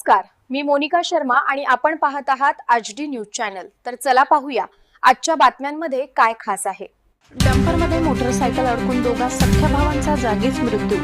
नमस्कार, मी मोनिका शर्मा आणि आपण पाहत आहात HD न्यूज चॅनल। तर चला पाहूया आजच्या बातम्यांमध्ये काय खास आहे। डंपरमध्ये मोटरसायकल अडकून दोघा सख्ख्या भावांचा जागीच मृत्यू।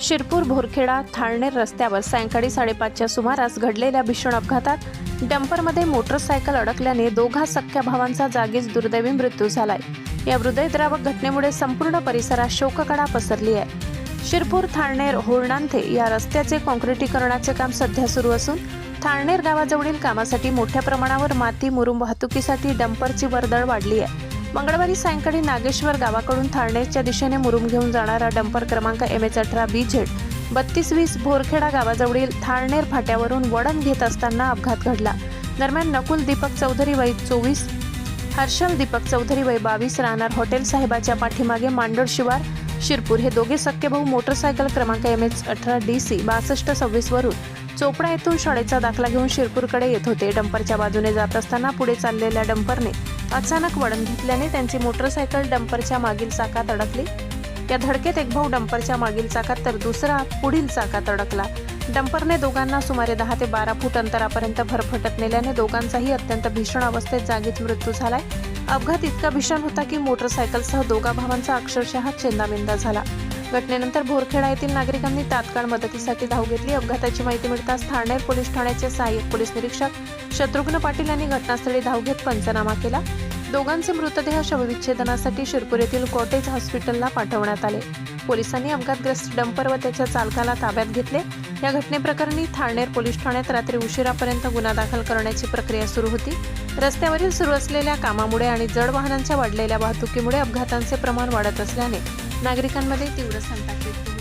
शिरपूर भोरखेडा थाळनेर रस्त्यावर सायंकाळी 5:30च्या सुमारास घडलेल्या भीषण अपघातात डंपरमध्ये मोटरसायकल अडकल्याने दोघा सख्ख्या भावांचा जागीच दुर्दैवी मृत्यू झालाय। या हृदयद्रावक घटनेमुळे संपूर्ण परिसरात शोककळा पसरली आहे। शिरपूर थाळनेर होळनांथे या रस्त्याचे काँक्रिटीकरणाचे काम सध्या सुरू असून थाळनेर गावाजवळील कामासाठी मोठ्या प्रमाणावर माती मुरुम वाहतुकीसाठी डंपरची वर्दळ वाढली आहे। मंगळवारी सायंकाळी नागेश्वर गावाकडून थाळनेरच्या दिशेने मुरुम घेऊन जाणारा डंपर क्रमांक MH18BZ 3220 भोरखेडा गावाजवळील थाळनेर फाट्यावरून वळण घेत असताना अपघात घडला। दरम्यान नकुल दीपक चौधरी वय 24, हर्षल दीपक चौधरी वय 22 राहणार हॉटेल साहेबाच्या पाठीमागे मांडोळ शिवार शिरपूर हे दोघे सख्खे भाऊ मोटरसायकल क्रमांक MH18DC 6226 वरून चोपडा येथून शाळेचा दाखला घेऊन शिरपूरकडे येत होते। डंपरच्या बाजूने जात असताना पुढे चाललेल्या डंपरने अचानक वळण घेतल्याने त्यांची मोटरसायकल डंपरच्या मागील चाकात अडकली। या धडकेत एक भाऊ डंपरच्या मागील चाकात तर दुसरा पुढील चाकात अडकला। डंपरने दोघांना सुमारे 10 ते 12 फूट अंतरापर्यंत भरफटत नेल्याने दोघांचाही अत्यंत भीषण अवस्थेत जागीच मृत्यू झालाय। अपघात इतका भीषण होता की मोटरसायकलसह दोघा भावांचा अक्षरशः चेंदामेंदा झाला। घटनेनंतर भोरखेडा येथील नागरिकांनी तात्काळ मदतीसाठी धाव घेतली। अपघाताची माहिती मिळताच थाळनेर पोलीस ठाण्याचे सहाय्यक पोलीस निरीक्षक शत्रुघ्न पाटील यांनी घटनास्थळी धाव घेत पंचनामा केला। दोघांचे मृतदेह शवविच्छेदनासाठी शिरपूर येथील कॉटेज हॉस्पिटलला पाठवण्यात आले। पोलिसांनी अपघातग्रस्त डंपर व त्याच्या चालकाला ताब्यात घेतले। या घटनेप्रकरणी थाळनेर पोलीस ठाण्यात रात्री उशिरापर्यंत गुन्हा दाखल करण्याची प्रक्रिया सुरू होती। रस्त्यावरील सुरू असलेल्या कामामुळे आणि जड वाहनांच्या वाढलेल्या वाहतुकीमुळे अपघातांचे प्रमाण वाढत असल्याने नागरिकांमध्ये तीव्र संताप व्यक्त